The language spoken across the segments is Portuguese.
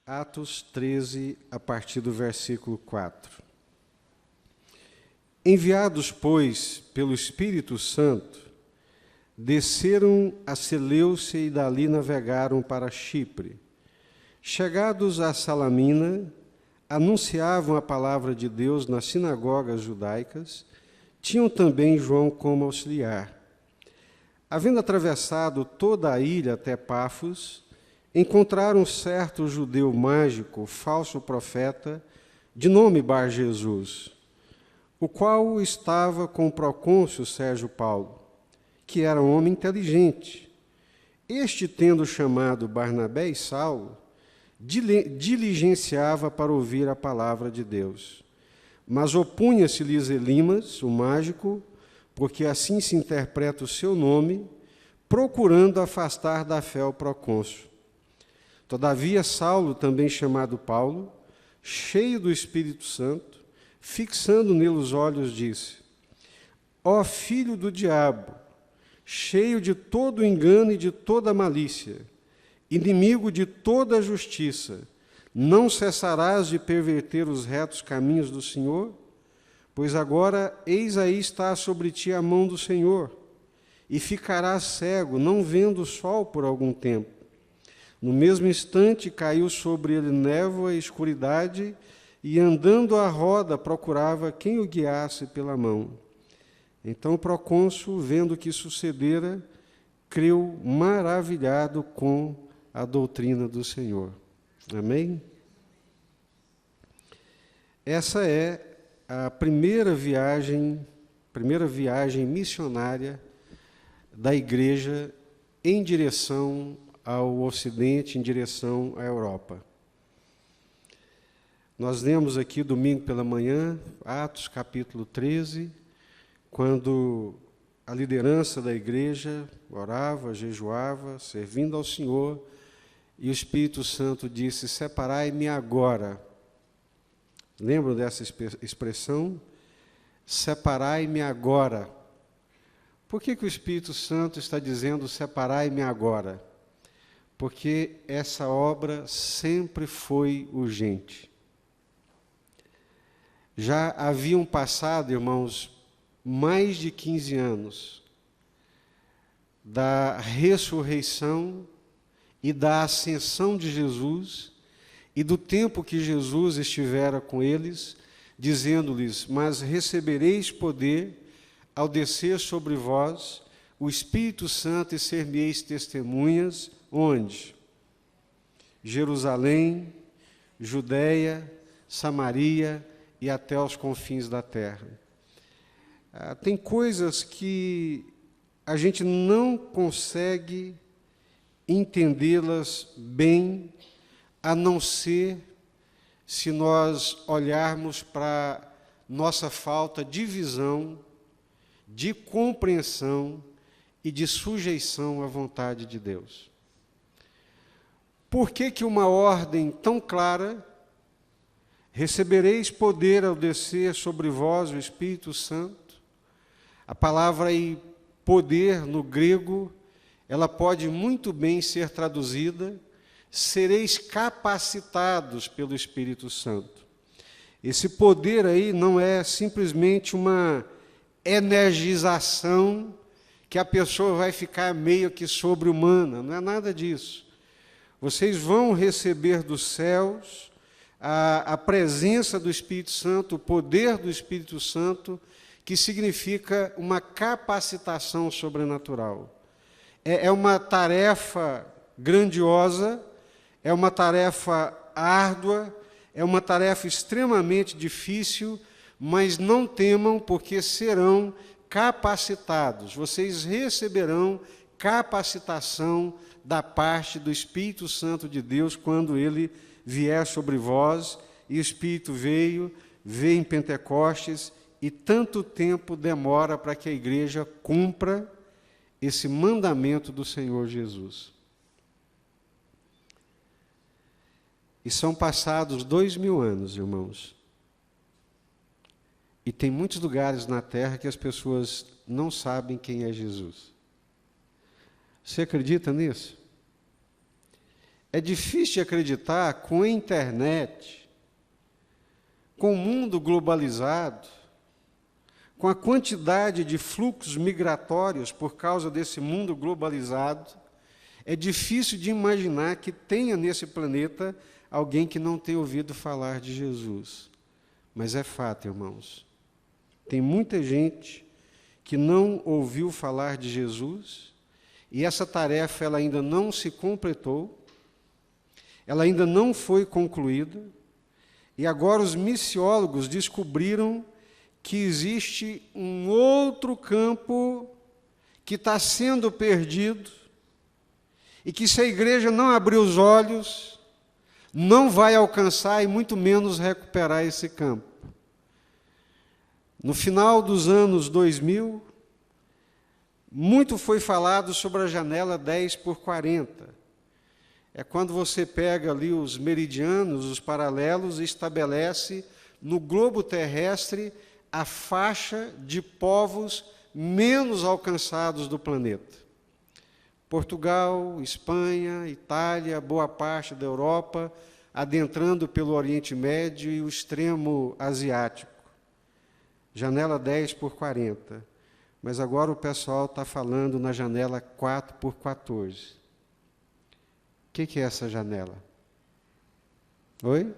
Atos 13, a partir do versículo 4. Enviados, pois, pelo Espírito Santo, desceram a Seleucia e dali navegaram para Chipre. Chegados a Salamina, anunciavam a palavra de Deus nas sinagogas judaicas, tinham também João como auxiliar. Havendo atravessado toda a ilha até Pafos, encontraram certo judeu mágico, falso profeta, de nome Bar-Jesus, o qual estava com o procônsul Sérgio Paulo, que era um homem inteligente. Este, tendo chamado Barnabé e Saulo, diligenciava para ouvir a palavra de Deus. Mas opunha-se-lhes Elimas, o mágico, porque assim se interpreta o seu nome, procurando afastar da fé o procônsul. Todavia, Saulo, também chamado Paulo, cheio do Espírito Santo, fixando nele os olhos, disse: Ó filho do diabo, cheio de todo engano e de toda malícia, inimigo de toda a justiça, não cessarás de perverter os retos caminhos do Senhor? Pois agora, eis aí está sobre ti a mão do Senhor, e ficarás cego, não vendo o sol por algum tempo. No mesmo instante caiu sobre ele névoa e escuridade, e andando à roda procurava quem o guiasse pela mão. Então o procônsul, vendo o que sucedera, creu maravilhado com a doutrina do Senhor. Amém? Essa é a primeira viagem missionária da igreja em direção ao Ocidente, em direção à Europa. Nós lemos aqui domingo pela manhã, Atos capítulo 13, quando a liderança da igreja orava, jejuava, servindo ao Senhor, e o Espírito Santo disse: separai-me agora. Lembram dessa expressão? Separai-me agora. Por que o Espírito Santo está dizendo separai-me agora? Porque essa obra sempre foi urgente. Já haviam passado, irmãos, mais de 15 anos da ressurreição e da ascensão de Jesus e do tempo que Jesus estivera com eles, dizendo-lhes: mas recebereis poder ao descer sobre vós o Espírito Santo e ser-me-eis testemunhas. Onde? Jerusalém, Judeia, Samaria e até os confins da terra. Tem coisas que a gente não consegue entendê-las bem, a não ser se nós olharmos para nossa falta de visão, de compreensão e de sujeição à vontade de Deus. Por que uma ordem tão clara, recebereis poder ao descer sobre vós o Espírito Santo? A palavra aí, poder, no grego, ela pode muito bem ser traduzida: sereis capacitados pelo Espírito Santo. Esse poder aí não é simplesmente uma energização que a pessoa vai ficar meio que sobre-humana, não é nada disso. Vocês vão receber dos céus a presença do Espírito Santo, o poder do Espírito Santo, que significa uma capacitação sobrenatural. É uma tarefa grandiosa, é uma tarefa árdua, é uma tarefa extremamente difícil, mas não temam, porque serão capacitados. Vocês receberão capacitação da parte do Espírito Santo de Deus quando ele vier sobre vós. E o Espírito veio em Pentecostes, e tanto tempo demora para que a igreja cumpra esse mandamento do Senhor Jesus. E são passados 2000 anos, irmãos. E tem muitos lugares na terra que as pessoas não sabem quem é Jesus. Você acredita nisso? É difícil de acreditar com a internet, com o mundo globalizado, com a quantidade de fluxos migratórios por causa desse mundo globalizado, é difícil de imaginar que tenha nesse planeta alguém que não tenha ouvido falar de Jesus. Mas é fato, irmãos. Tem muita gente que não ouviu falar de Jesus, e essa tarefa ela ainda não se completou, ela ainda não foi concluída, e agora os missiólogos descobriram que existe um outro campo que está sendo perdido e que, se a igreja não abrir os olhos, não vai alcançar e muito menos recuperar esse campo. No final dos anos 2000, muito foi falado sobre a janela 10x40. É quando você pega ali os meridianos, os paralelos, e estabelece no globo terrestre a faixa de povos menos alcançados do planeta. Portugal, Espanha, Itália, boa parte da Europa, adentrando pelo Oriente Médio e o extremo asiático. Janela 10x40. Mas agora o pessoal está falando na janela 4x14. O que é essa janela? Oi?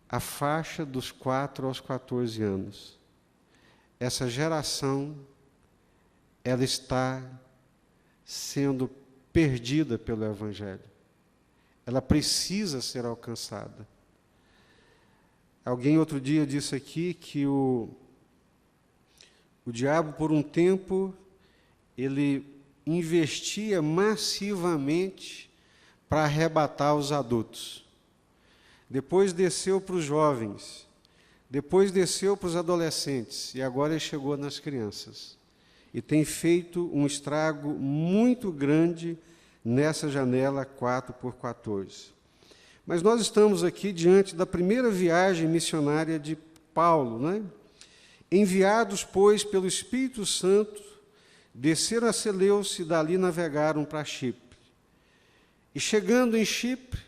A faixa dos 4 aos 14 anos. Essa geração, ela está sendo perdida pelo Evangelho. Ela precisa ser alcançada. Alguém outro dia disse aqui que o diabo, por um tempo, ele investia massivamente para arrebatar os adultos. Depois desceu para os jovens, depois desceu para os adolescentes, e agora ele chegou nas crianças. E tem feito um estrago muito grande nessa janela 4x14. Mas nós estamos aqui diante da primeira viagem missionária de Paulo, né? Enviados, pois, pelo Espírito Santo, desceram a Seleuce e dali navegaram para Chipre. E chegando em Chipre,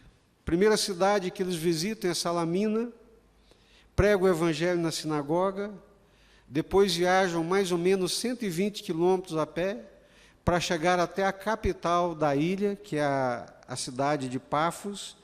primeira cidade que eles visitam é Salamina, pregam o Evangelho na sinagoga, depois viajam mais ou menos 120 quilômetros a pé para chegar até a capital da ilha, que é a cidade de Pafos,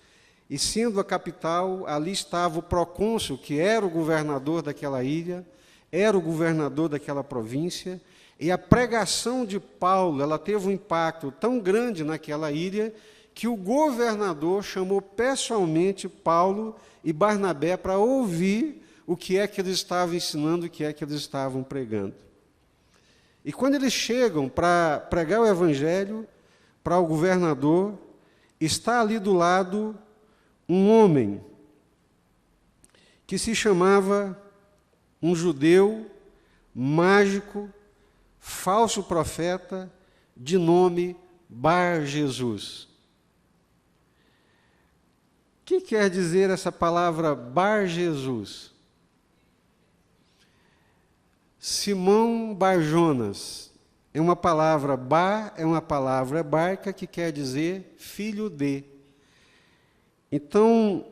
e sendo a capital, ali estava o procônsul, que era o governador daquela ilha, era o governador daquela província, e a pregação de Paulo, ela teve um impacto tão grande naquela ilha, que o governador chamou pessoalmente Paulo e Barnabé para ouvir o que é que eles estavam ensinando, o que é que eles estavam pregando. E quando eles chegam para pregar o Evangelho para o governador, está ali do lado um homem que se chamava um judeu mágico, falso profeta, de nome Bar-Jesus. O que quer dizer essa palavra Bar-Jesus? Simão Bar-Jonas. É uma palavra Bar, é uma palavra hebraica que quer dizer filho de. Então,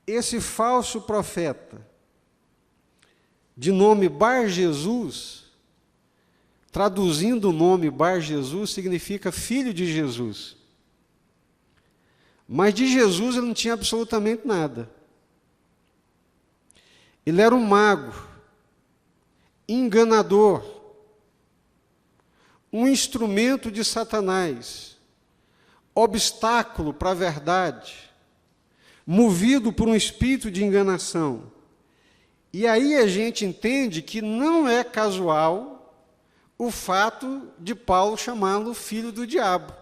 esse falso profeta, de nome Bar-Jesus, traduzindo o nome Bar-Jesus, significa filho de Jesus. Mas de Jesus ele não tinha absolutamente nada. Ele era um mago, enganador, um instrumento de Satanás, obstáculo para a verdade, movido por um espírito de enganação. E aí a gente entende que não é casual o fato de Paulo chamá-lo filho do diabo.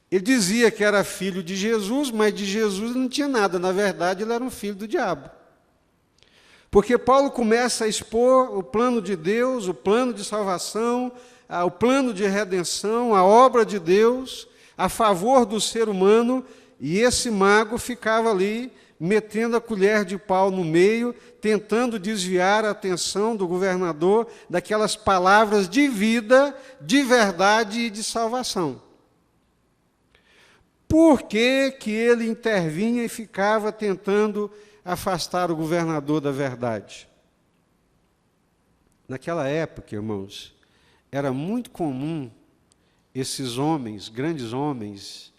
Ele dizia que era filho de Jesus, mas de Jesus não tinha nada. Na verdade, ele era um filho do diabo. Porque Paulo começa a expor o plano de Deus, o plano de salvação, o plano de redenção, a obra de Deus, a favor do ser humano, e esse mago ficava ali metendo a colher de pau no meio, tentando desviar a atenção do governador daquelas palavras de vida, de verdade e de salvação. Por que que ele intervinha e ficava tentando afastar o governador da verdade? Naquela época, irmãos, era muito comum esses homens, grandes homens,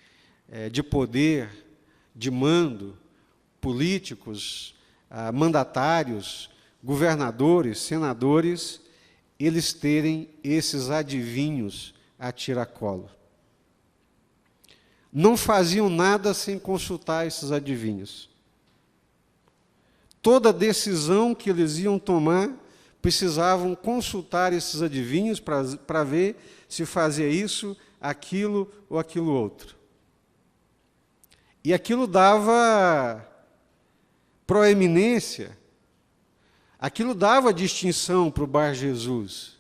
de poder, de mando, políticos, mandatários, governadores, senadores, eles terem esses adivinhos a tiracolo. Não faziam nada sem consultar esses adivinhos. Toda decisão que eles iam tomar, precisavam consultar esses adivinhos para ver se fazia isso, aquilo ou aquilo outro. E aquilo dava proeminência, aquilo dava distinção para o Bar Jesus.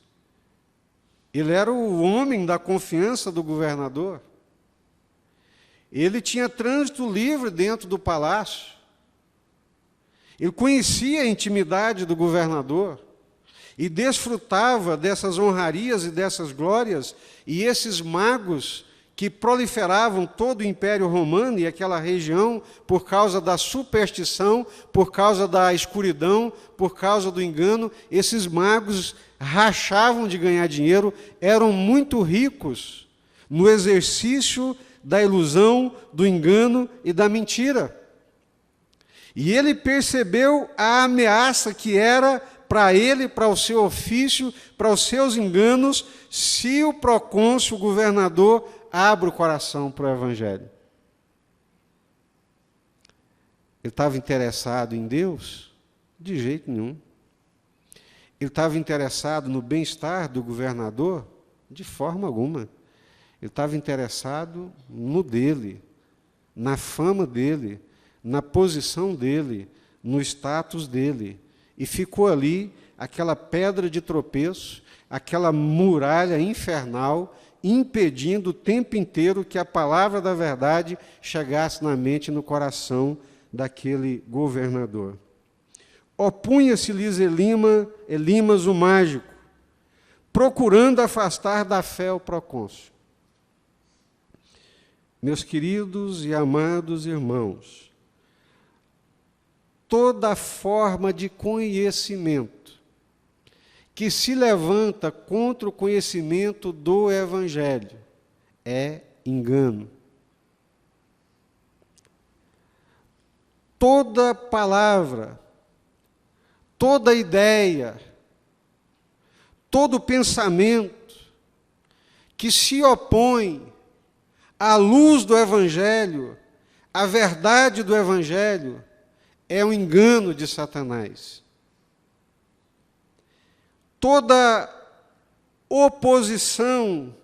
Ele era o homem da confiança do governador. Ele tinha trânsito livre dentro do palácio. Ele conhecia a intimidade do governador e desfrutava dessas honrarias e dessas glórias, e esses magos que proliferavam todo o Império Romano e aquela região por causa da superstição, por causa da escuridão, por causa do engano, esses magos rachavam de ganhar dinheiro, eram muito ricos no exercício da ilusão, do engano e da mentira. E ele percebeu a ameaça que era para ele, para o seu ofício, para os seus enganos, se o procônsul, o governador, abre o coração para o Evangelho. Ele estava interessado em Deus? De jeito nenhum. Ele estava interessado no bem-estar do governador? De forma alguma. Ele estava interessado no dele, na fama dele, na posição dele, no status dele. E ficou ali aquela pedra de tropeço, aquela muralha infernal, impedindo o tempo inteiro que a palavra da verdade chegasse na mente e no coração daquele governador. Opunha-se-lhes Elimas o mágico, procurando afastar da fé o procônsul. Meus queridos e amados irmãos, toda forma de conhecimento que se levanta contra o conhecimento do Evangelho é engano. Toda palavra, toda ideia, todo pensamento que se opõe à luz do Evangelho, à verdade do Evangelho, é um engano de Satanás. Toda oposição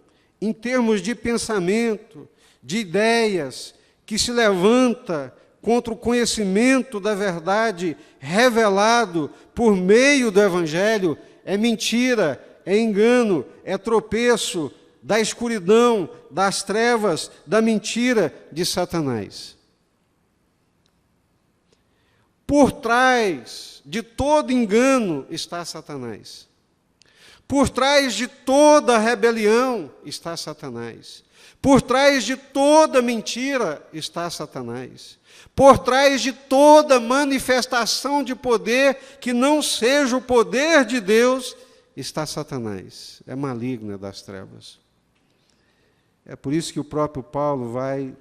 em termos de pensamento, de ideias, que se levanta contra o conhecimento da verdade revelado por meio do Evangelho, é mentira, é engano, é tropeço da escuridão, das trevas, da mentira de Satanás. Por trás de todo engano está Satanás. Por trás de toda rebelião está Satanás. Por trás de toda mentira está Satanás. Por trás de toda manifestação de poder que não seja o poder de Deus está Satanás. É maligno, é das trevas. É por isso que o próprio Paulo vai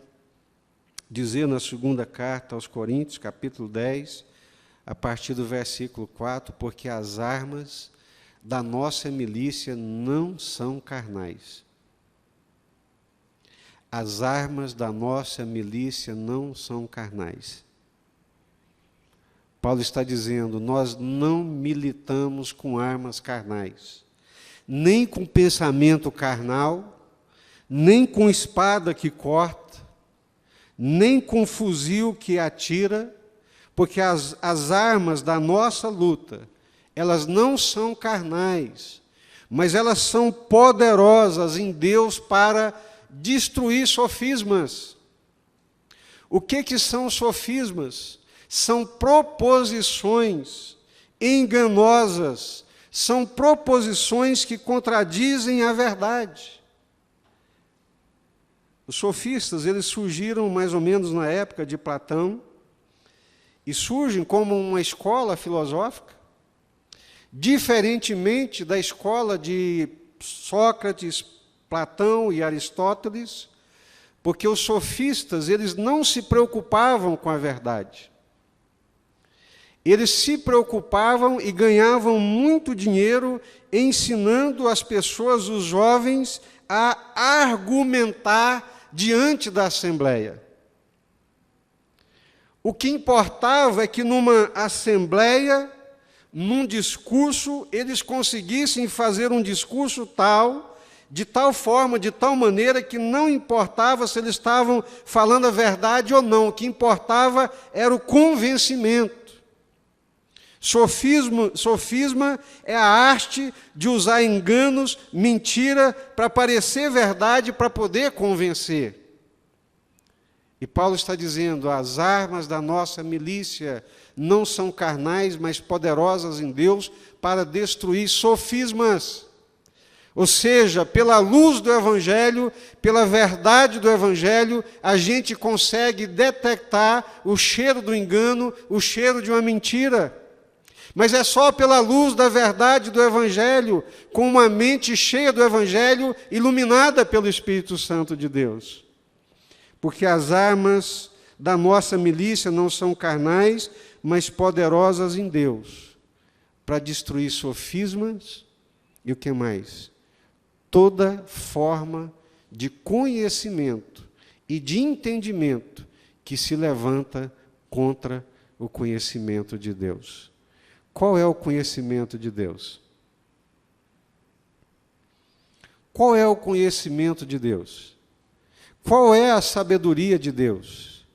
dizer na segunda carta aos Coríntios, capítulo 10, a partir do versículo 4, porque as armas da nossa milícia não são carnais. As armas da nossa milícia não são carnais. Paulo está dizendo, nós não militamos com armas carnais, nem com pensamento carnal, nem com espada que corta, nem com fuzil que atira, porque as armas da nossa luta, elas não são carnais, mas elas são poderosas em Deus para destruir sofismas. O que são sofismas? São proposições enganosas, são proposições que contradizem a verdade. Os sofistas, eles surgiram mais ou menos na época de Platão, e surgem como uma escola filosófica, diferentemente da escola de Sócrates, Platão e Aristóteles, porque os sofistas, eles não se preocupavam com a verdade. Eles se preocupavam e ganhavam muito dinheiro ensinando as pessoas, os jovens, a argumentar diante da assembleia. O que importava é que numa assembleia, num discurso, eles conseguissem fazer um discurso tal, de tal forma, de tal maneira, que não importava se eles estavam falando a verdade ou não, o que importava era o convencimento. Sofisma é a arte de usar enganos, mentira, para parecer verdade, para poder convencer. E Paulo está dizendo, as armas da nossa milícia não são carnais, mas poderosas em Deus para destruir sofismas. Ou seja, pela luz do Evangelho, pela verdade do Evangelho, a gente consegue detectar o cheiro do engano, o cheiro de uma mentira. Mas é só pela luz da verdade do Evangelho, com uma mente cheia do Evangelho, iluminada pelo Espírito Santo de Deus. Porque as armas da nossa milícia não são carnais, mas poderosas em Deus, para destruir sofismas e o que mais? Toda forma de conhecimento e de entendimento que se levanta contra o conhecimento de Deus. Qual é o conhecimento de Deus? Qual é o conhecimento de Deus? Qual é a sabedoria de Deus?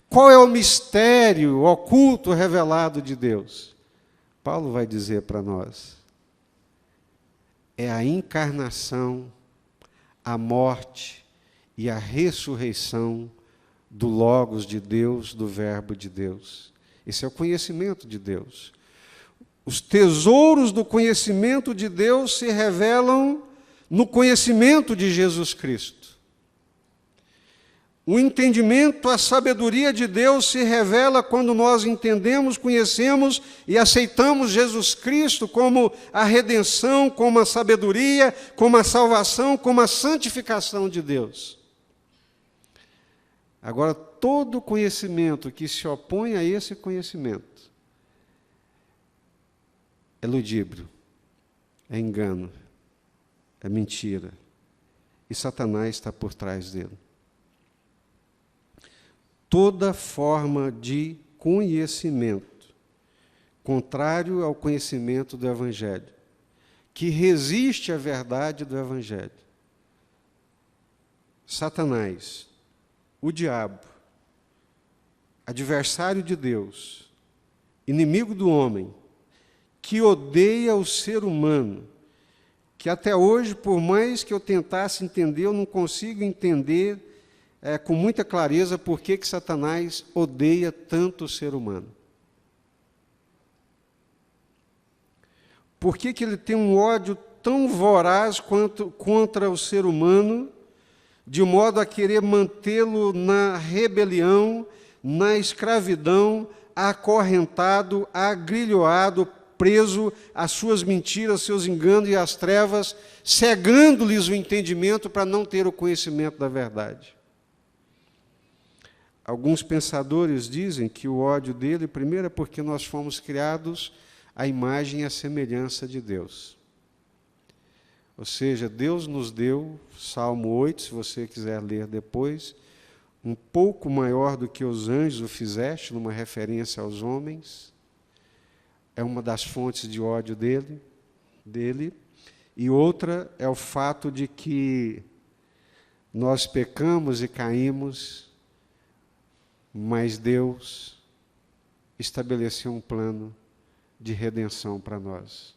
Qual é o mistério oculto revelado de Deus? Paulo vai dizer para nós. É a encarnação, a morte e a ressurreição do Logos de Deus, do Verbo de Deus. Esse é o conhecimento de Deus. Os tesouros do conhecimento de Deus se revelam no conhecimento de Jesus Cristo. O entendimento, a sabedoria de Deus se revela quando nós entendemos, conhecemos e aceitamos Jesus Cristo como a redenção, como a sabedoria, como a salvação, como a santificação de Deus. Agora, todo conhecimento que se opõe a esse conhecimento é ludíbrio, é engano, é mentira. E Satanás está por trás dele. Toda forma de conhecimento contrário ao conhecimento do Evangelho, que resiste à verdade do Evangelho. Satanás, o diabo, adversário de Deus, inimigo do homem, que odeia o ser humano, que até hoje, por mais que eu tentasse entender, eu não consigo entender com muita clareza por que Satanás odeia tanto o ser humano. Por que ele tem um ódio tão voraz contra o ser humano, de modo a querer mantê-lo na rebelião, na escravidão, acorrentado, agrilhoado, preso às suas mentiras, seus enganos e às trevas, cegando-lhes o entendimento para não ter o conhecimento da verdade. Alguns pensadores dizem que o ódio dele, primeiro, é porque nós fomos criados à imagem e à semelhança de Deus. Ou seja, Deus nos deu, Salmo 8, se você quiser ler depois, um pouco maior do que os anjos o fizeste, numa referência aos homens. É uma das fontes de ódio dele. E outra é o fato de que nós pecamos e caímos, mas Deus estabeleceu um plano de redenção para nós.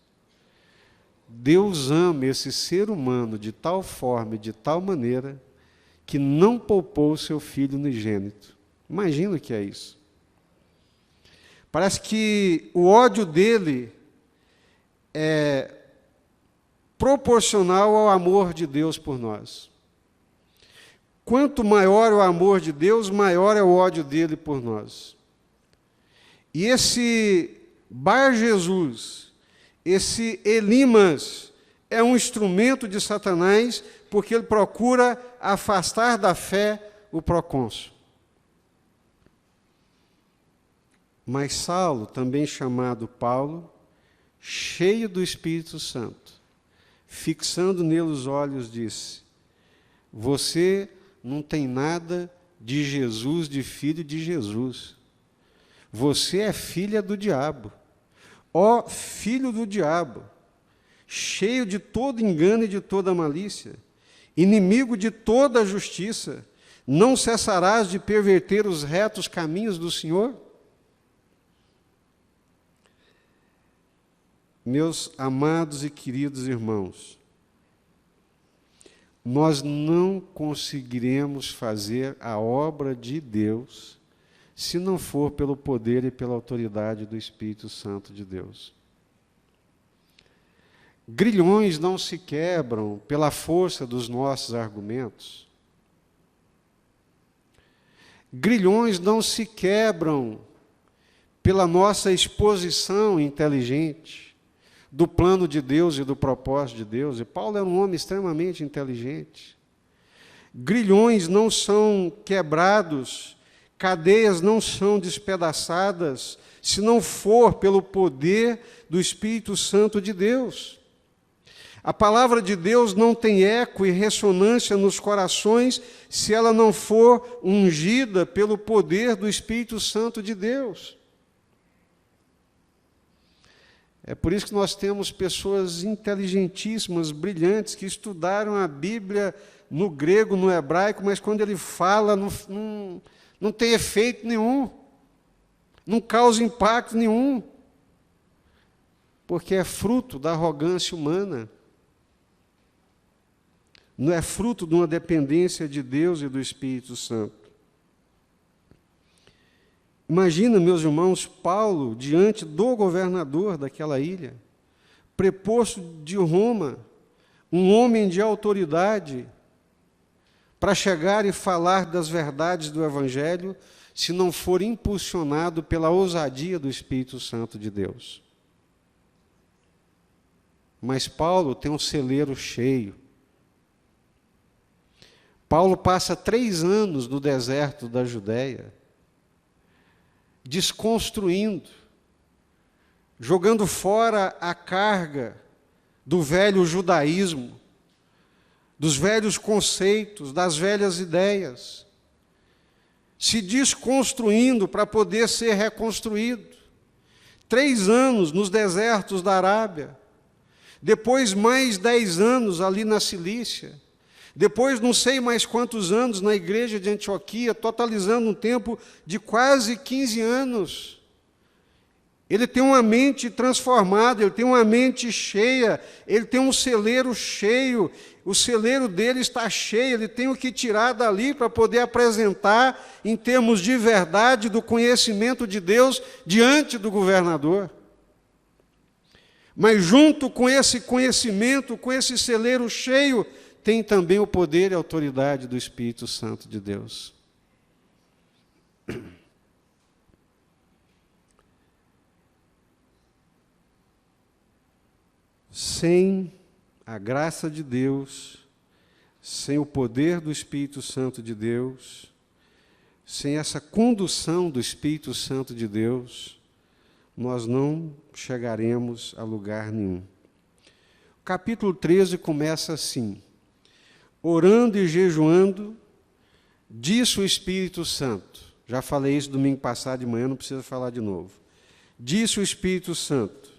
Deus ama esse ser humano de tal forma e de tal maneira que não poupou o seu Filho unigênito. Imagina o que é isso. Parece que o ódio dele é proporcional ao amor de Deus por nós. Quanto maior o amor de Deus, maior é o ódio dele por nós. E esse Bar Jesus, esse Elimas, é um instrumento de Satanás, porque ele procura afastar da fé o procônsul. Mas Saulo, também chamado Paulo, cheio do Espírito Santo, fixando nele os olhos, disse: você não tem nada de Jesus, de filho de Jesus. Você é filha do diabo. Ó filho do diabo, cheio de todo engano e de toda malícia, inimigo de toda a justiça, não cessarás de perverter os retos caminhos do Senhor? Meus amados e queridos irmãos, nós não conseguiremos fazer a obra de Deus se não for pelo poder e pela autoridade do Espírito Santo de Deus. Grilhões não se quebram pela força dos nossos argumentos. Grilhões não se quebram pela nossa exposição inteligente do plano de Deus e do propósito de Deus. E Paulo era um homem extremamente inteligente. Grilhões não são quebrados, cadeias não são despedaçadas, se não for pelo poder do Espírito Santo de Deus. A palavra de Deus não tem eco e ressonância nos corações se ela não for ungida pelo poder do Espírito Santo de Deus. É por isso que nós temos pessoas inteligentíssimas, brilhantes, que estudaram a Bíblia no grego, no hebraico, mas quando ele fala, não tem efeito nenhum, não causa impacto nenhum, porque é fruto da arrogância humana, não é fruto de uma dependência de Deus e do Espírito Santo. Imagina, meus irmãos, Paulo diante do governador daquela ilha, preposto de Roma, um homem de autoridade, para chegar e falar das verdades do Evangelho, se não for impulsionado pela ousadia do Espírito Santo de Deus. Mas Paulo tem um celeiro cheio. Paulo passa 3 anos no deserto da Judéia, desconstruindo, jogando fora a carga do velho judaísmo, dos velhos conceitos, das velhas ideias, se desconstruindo para poder ser reconstruído. 3 anos nos desertos da Arábia, depois mais 10 anos ali na Cilícia, depois não sei mais quantos anos na igreja de Antioquia, totalizando um tempo de quase 15 anos. Ele tem uma mente transformada, ele tem uma mente cheia, ele tem um celeiro cheio, o celeiro dele está cheio, ele tem o que tirar dali para poder apresentar, em termos de verdade, do conhecimento de Deus, diante do governador. Mas junto com esse conhecimento, com esse celeiro cheio, tem também o poder e a autoridade do Espírito Santo de Deus. Sem a graça de Deus, sem o poder do Espírito Santo de Deus, sem essa condução do Espírito Santo de Deus, nós não chegaremos a lugar nenhum. O capítulo 13 começa assim: orando e jejuando, disse o Espírito Santo. Já falei isso domingo passado de manhã, não precisa falar de novo. Disse o Espírito Santo.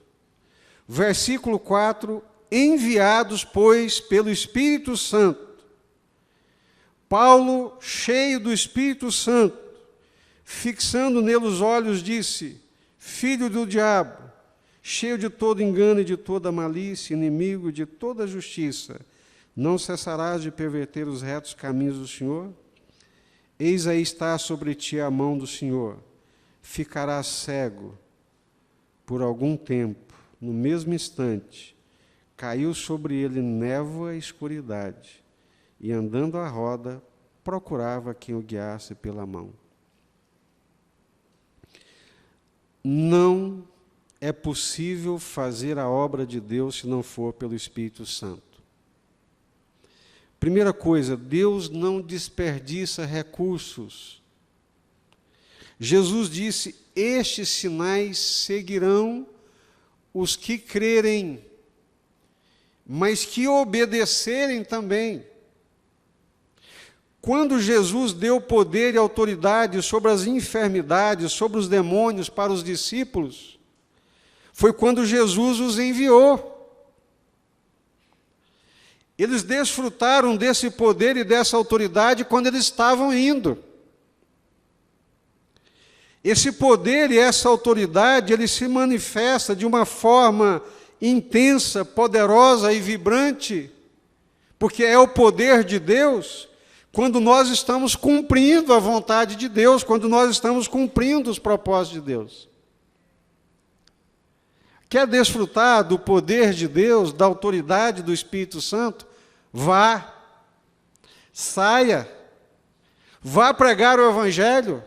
Versículo 4, enviados, pois, pelo Espírito Santo. Paulo, cheio do Espírito Santo, fixando nele os olhos, disse: filho do diabo, cheio de todo engano e de toda malícia, inimigo de toda justiça, não cessarás de perverter os retos caminhos do Senhor? Eis aí está sobre ti a mão do Senhor. Ficarás cego Por algum tempo, no mesmo instante, caiu sobre ele névoa e escuridade, e andando à roda, procurava quem o guiasse pela mão. Não é possível fazer a obra de Deus se não for pelo Espírito Santo. Primeira coisa, Deus não desperdiça recursos. Jesus disse: estes sinais seguirão os que crerem, mas que obedecerem também. Quando Jesus deu poder e autoridade sobre as enfermidades, sobre os demônios para os discípulos, foi quando Jesus os enviou. Eles desfrutaram desse poder e dessa autoridade quando eles estavam indo. Esse poder e essa autoridade, ele se manifesta de uma forma intensa, poderosa e vibrante, porque é o poder de Deus, quando nós estamos cumprindo a vontade de Deus, quando nós estamos cumprindo os propósitos de Deus. Quer desfrutar do poder de Deus, da autoridade do Espírito Santo? Vá, saia, vá pregar o Evangelho,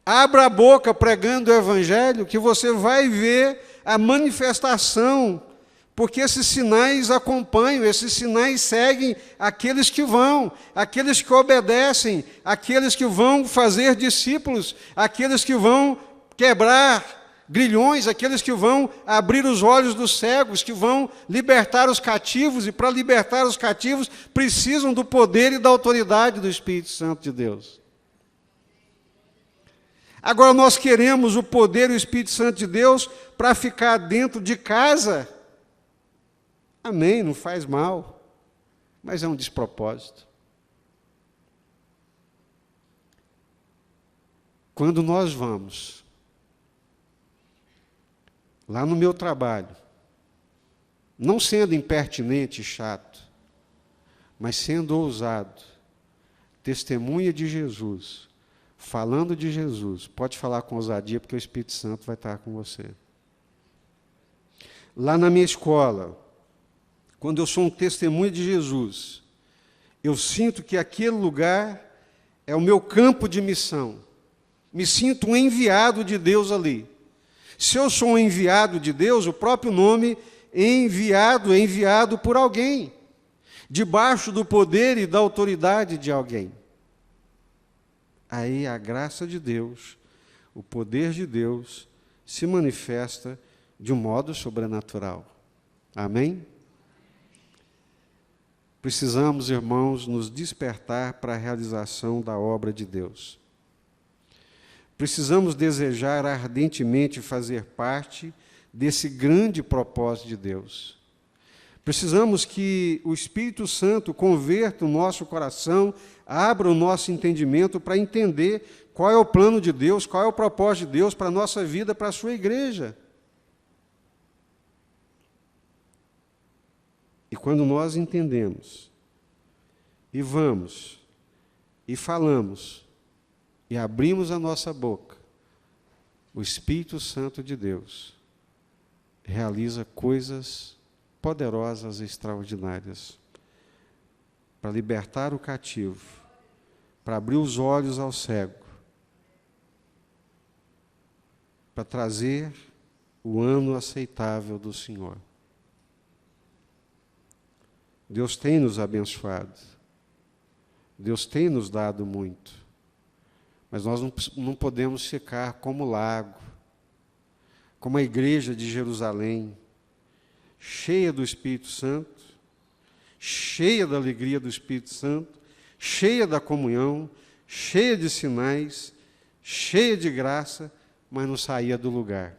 abra a boca pregando o Evangelho, que você vai ver a manifestação, porque esses sinais acompanham, esses sinais seguem aqueles que vão, aqueles que obedecem, aqueles que vão fazer discípulos, aqueles que vão quebrar grilhões, aqueles que vão abrir os olhos dos cegos, que vão libertar os cativos, e para libertar os cativos precisam do poder e da autoridade do Espírito Santo de Deus. Agora nós queremos o poder e o Espírito Santo de Deus para ficar dentro de casa. Amém, não faz mal, mas é um despropósito. Quando nós vamos lá no meu trabalho, não sendo impertinente e chato, mas sendo ousado, testemunha de Jesus, falando de Jesus, pode falar com ousadia, porque o Espírito Santo vai estar com você. Lá na minha escola, quando eu sou um testemunho de Jesus, eu sinto que aquele lugar é o meu campo de missão. Me sinto um enviado de Deus ali. Se eu sou um enviado de Deus, o próprio nome enviado é enviado por alguém, debaixo do poder e da autoridade de alguém. Aí a graça de Deus, o poder de Deus, se manifesta de um modo sobrenatural. Amém? Precisamos, irmãos, nos despertar para a realização da obra de Deus. Precisamos desejar ardentemente fazer parte desse grande propósito de Deus. Precisamos que o Espírito Santo converta o nosso coração, abra o nosso entendimento para entender qual é o plano de Deus, qual é o propósito de Deus para a nossa vida, para a sua igreja. E quando nós entendemos, e vamos, e falamos, e abrimos a nossa boca, o Espírito Santo de Deus realiza coisas poderosas e extraordinárias para libertar o cativo, para abrir os olhos ao cego, para trazer o ano aceitável do Senhor. Deus tem nos abençoado, Deus tem nos dado muito, mas nós não podemos ficar como lago, como a igreja de Jerusalém, cheia do Espírito Santo, cheia da alegria do Espírito Santo, cheia da comunhão, cheia de sinais, cheia de graça, mas não saía do lugar.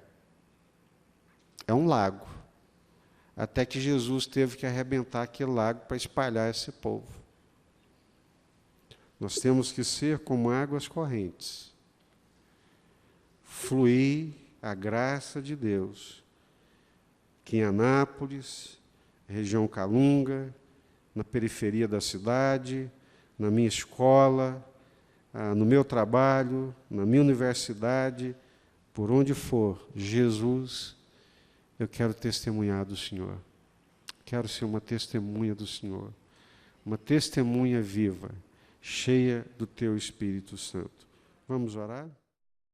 É um lago, até que Jesus teve que arrebentar aquele lago para espalhar esse povo. Nós temos que ser como águas correntes, fluir a graça de Deus, que em Anápolis, região Calunga, na periferia da cidade, na minha escola, no meu trabalho, na minha universidade, por onde for, Jesus, eu quero testemunhar do Senhor. Quero ser uma testemunha do Senhor, uma testemunha viva, cheia do Teu Espírito Santo. Vamos orar?